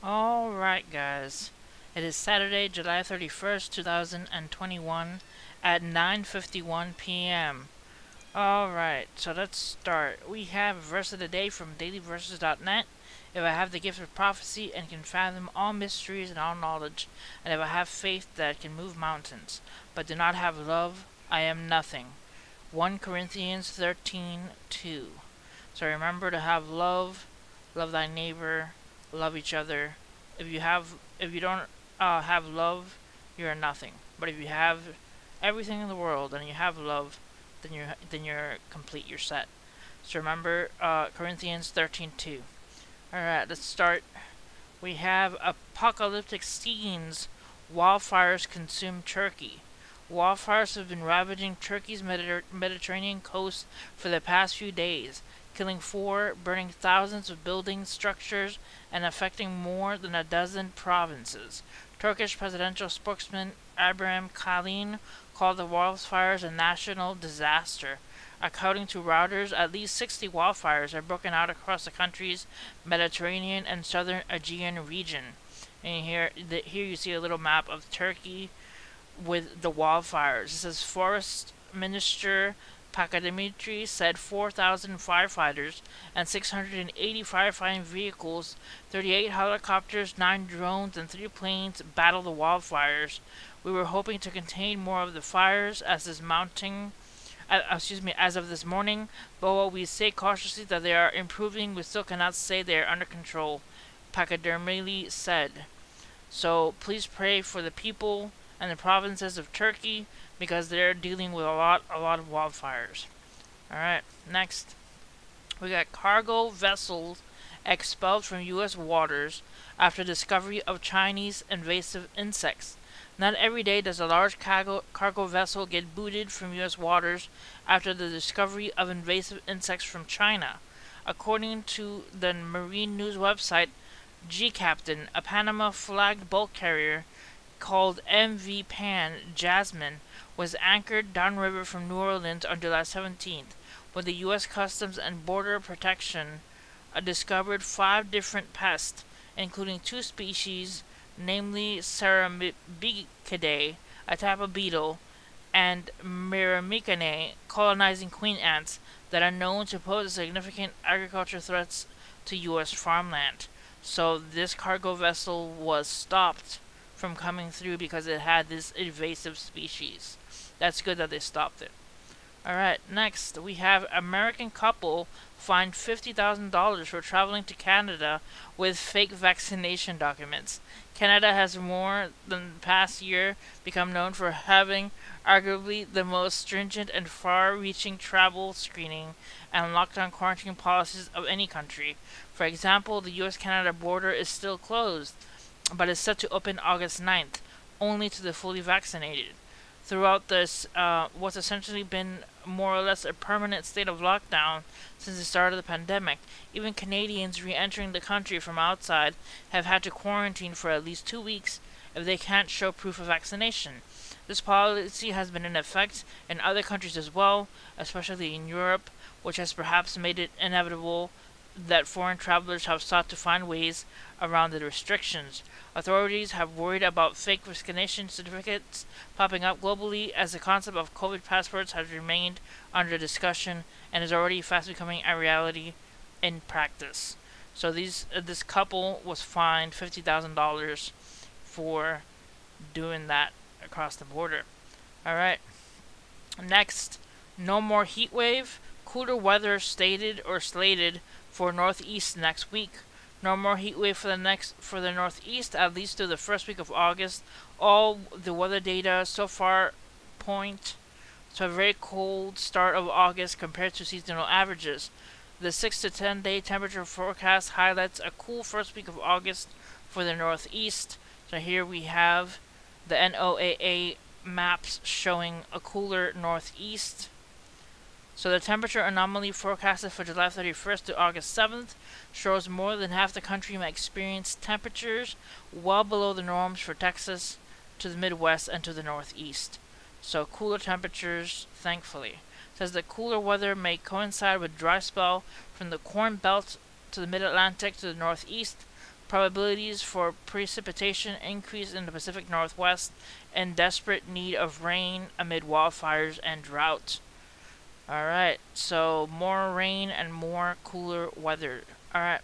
Alright, guys. It is Saturday, July 31st, 2021 at 9:51 p.m. Alright, so let's start. We have verse of the day from dailyverses.net. If I have the gift of prophecy and can fathom all mysteries and all knowledge, and if I have faith that can move mountains, but do not have love, I am nothing. 1 Corinthians 13:2. So remember to have love, love thy neighbor, love each other. If you don't have love, you're nothing. But if you have everything in the world and you have love, then you're complete. You're set. So remember Corinthians 13:2. All right, let's start. We have apocalyptic scenes. Wildfires consume Turkey. Wildfires have been ravaging Turkey's Mediterranean coast for the past few days, killing 4, burning thousands of buildings, structures, and affecting more than a dozen provinces. Turkish presidential spokesman Ibrahim Kalin called the wildfires a national disaster. According to Reuters, at least 60 wildfires have broken out across the country's Mediterranean and southern Aegean region. And here you see a little map of Turkey with the wildfires. It says Forest Minister Pakadimitri said 4,000 firefighters and 680 firefighting vehicles, 38 helicopters, 9 drones, and 3 planes battled the wildfires. We were hoping to contain more of the fires as of this morning, but while we say cautiously that they are improving, we still cannot say they are under control, Pakadimitri said. So please pray for the people and the provinces of Turkey because they're dealing with a lot of wildfires. Alright, next. We got cargo vessels expelled from U.S. waters after discovery of Chinese invasive insects. Not every day does a large cargo vessel get booted from U.S. waters after the discovery of invasive insects from China. According to the marine news website G-Captain, a Panama-flagged bulk carrier called MV Pan Jasmine was anchored downriver from New Orleans on July 17th, when the U.S. Customs and Border Protection discovered 5 different pests, including 2 species, namely Cerambycidae, a type of beetle, and Myrmicinae, colonizing queen ants, that are known to pose significant agricultural threats to U.S. farmland. So this cargo vessel was stopped from coming through because it had this invasive species. That's good that they stopped it. Alright, next we have American couple fined $50,000 for traveling to Canada with fake vaccination documents. Canada has more than the past year become known for having arguably the most stringent and far-reaching travel screening and lockdown quarantine policies of any country. For example, the US-Canada border is still closed, but is set to open August 9th, only to the fully vaccinated. Throughout this, what's essentially been more or less a permanent state of lockdown since the start of the pandemic, even Canadians re-entering the country from outside have had to quarantine for at least 2 weeks if they can't show proof of vaccination. This policy has been in effect in other countries as well, especially in Europe, which has perhaps made it inevitable that foreign travelers have sought to find ways around the restrictions. Authorities have worried about fake vaccination certificates popping up globally as the concept of COVID passports has remained under discussion and is already fast becoming a reality in practice. So this couple was fined $50,000 for doing that across the border. Alright, next, no more heat wave. Cooler weather slated for Northeast next week. No more heat wave for the Northeast, at least through the first week of August. All the weather data so far point to a very cold start of August compared to seasonal averages. The 6 to 10 day temperature forecast highlights a cool first week of August for the Northeast. So here we have the NOAA maps showing a cooler Northeast. So the temperature anomaly forecasted for July 31st to August 7th shows more than half the country may experience temperatures well below the norms for Texas, to the Midwest, and to the Northeast. So cooler temperatures, thankfully. It says that cooler weather may coincide with dry spell from the Corn Belt to the Mid-Atlantic to the Northeast, Probabilities for precipitation increase in the Pacific Northwest, in desperate need of rain amid wildfires and drought. Alright, so more rain and more cooler weather. Alright,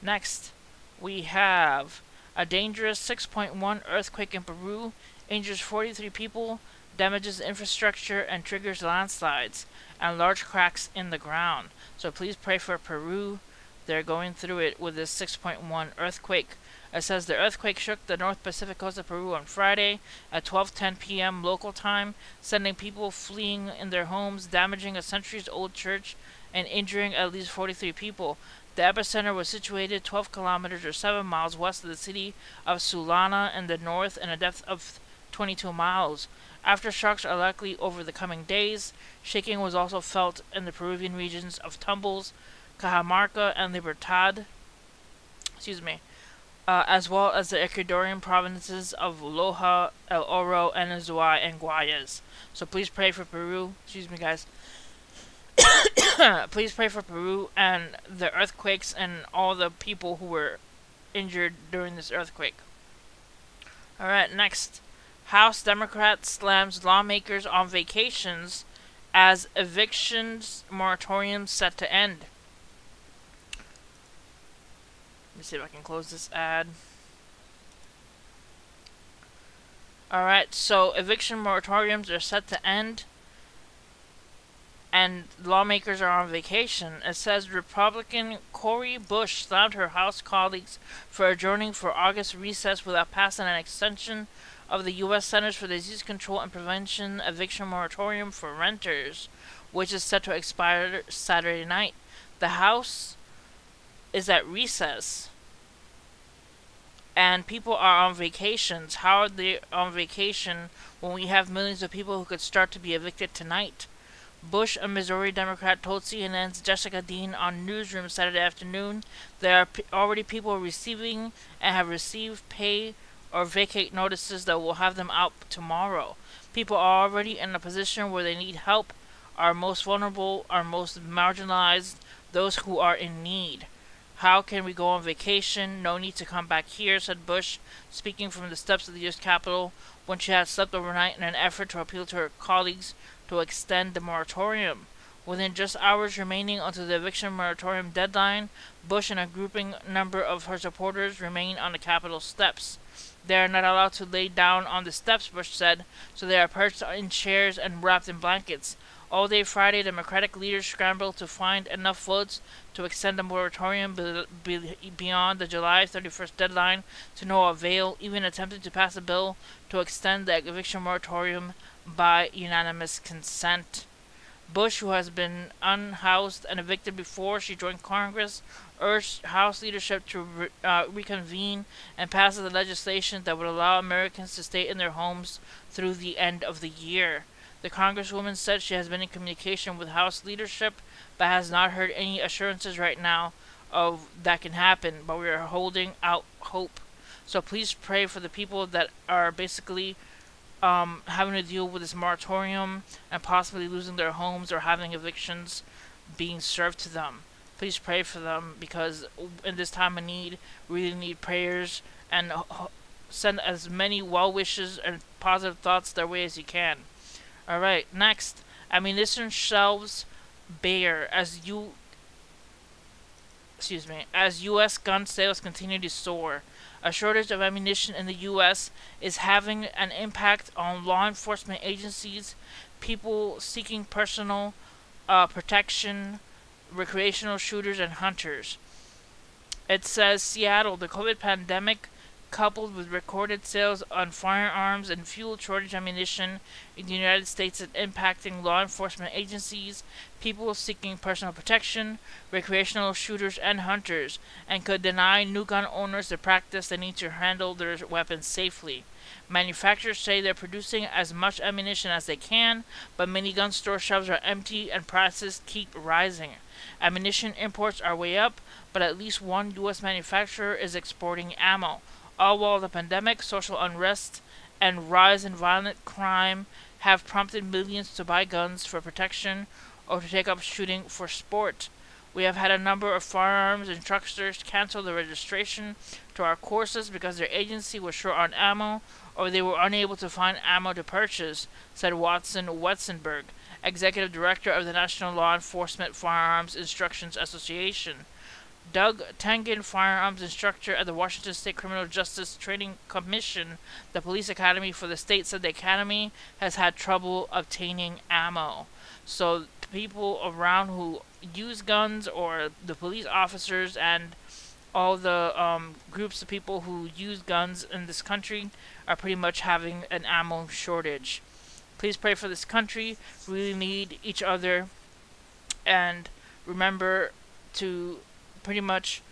next we have a dangerous 6.1 earthquake in Peru, injures 43 people, damages infrastructure, and triggers landslides and large cracks in the ground. So please pray for Peru. They're going through it with this 6.1 earthquake. It says the earthquake shook the North Pacific coast of Peru on Friday at 12:10 p.m. local time, sending people fleeing in their homes, damaging a centuries-old church, and injuring at least 43 people. The epicenter was situated 12 kilometers or 7 miles west of the city of Sulana in the north and a depth of 22 miles. Aftershocks are likely over the coming days. Shaking was also felt in the Peruvian regions of Tumbes, Cajamarca, and Libertad, as well as the Ecuadorian provinces of Loja, El Oro, Anzoátegui, and Guayas. So please pray for Peru. Excuse me, guys. Please pray for Peru and the earthquakes and all the people who were injured during this earthquake. Alright, next. House Democrat slams lawmakers on vacations as evictions moratorium set to end. Let me see if I can close this ad. Alright, so eviction moratoriums are set to end, and lawmakers are on vacation. It says Republican Cori Bush slammed her House colleagues for adjourning for August recess without passing an extension of the U.S. Centers for Disease Control and Prevention eviction moratorium for renters, which is set to expire Saturday night. The House is at recess, and people are on vacations. How are they on vacation when we have millions of people who could start to be evicted tonight? Bush, a Missouri Democrat, told CNN's Jessica Dean on Newsroom Saturday afternoon there are already people receiving and have received pay or vacate notices that will have them out tomorrow. People are already in a position where they need help, are most vulnerable, are most marginalized, those who are in need. How can we go on vacation? No need to come back here, said Bush, speaking from the steps of the U.S. Capitol when she had slept overnight in an effort to appeal to her colleagues to extend the moratorium. Within just hours remaining until the eviction moratorium deadline, Bush and a grouping number of her supporters remain on the Capitol steps. They are not allowed to lay down on the steps, Bush said, so they are perched in chairs and wrapped in blankets. All day Friday, Democratic leaders scrambled to find enough votes to extend the moratorium beyond the July 31st deadline to no avail, even attempted to pass a bill to extend the eviction moratorium by unanimous consent. Bush, who has been unhoused and evicted before she joined Congress, urged House leadership to reconvene and pass the legislation that would allow Americans to stay in their homes through the end of the year. The Congresswoman said she has been in communication with House leadership, but has not heard any assurances right now of that can happen, but we are holding out hope. So please pray for the people that are basically having to deal with this moratorium and possibly losing their homes or having evictions being served to them. Please pray for them, because in this time of need, we really need prayers, and send as many well wishes and positive thoughts their way as you can. Alright, next. Ammunition shelves bare as U.S. gun sales continue to soar. A shortage of ammunition in the U.S. is having an impact on law enforcement agencies, people seeking personal protection, recreational shooters, and hunters. It says Seattle, the COVID pandemic, coupled with recorded sales on firearms and fuel shortage ammunition in the United States, is impacting law enforcement agencies, people seeking personal protection, recreational shooters, and hunters, and could deny new gun owners the practice they need to handle their weapons safely. Manufacturers say they're producing as much ammunition as they can, but many gun store shelves are empty and prices keep rising. Ammunition imports are way up, but at least one U.S. manufacturer is exporting ammo. All while the pandemic, social unrest, and rise in violent crime have prompted millions to buy guns for protection or to take up shooting for sport. We have had a number of firearms instructors cancel the registration to our courses because their agency was short on ammo or they were unable to find ammo to purchase, said Watson Wetzenberg, executive director of the National Law Enforcement Firearms Instructions Association. Doug Tangen, firearms instructor at the Washington State Criminal Justice Training Commission, the police academy for the state, said the academy has had trouble obtaining ammo. So people around who use guns, or the police officers and all the groups of people who use guns in this country, are pretty much having an ammo shortage. Please pray for this country. We really need each other. And remember to pretty much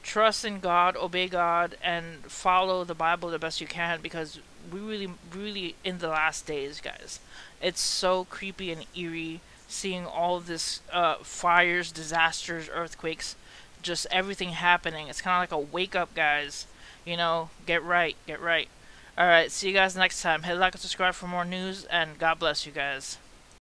trust in God, obey God, and follow the Bible the best you can, because we really in the last days, guys. It's so creepy and eerie seeing all of this fires, disasters, earthquakes, just everything happening. It's kind of like a wake up, guys. You know, get right, get right. Alright, see you guys next time. Hit like and subscribe for more news, and God bless you guys.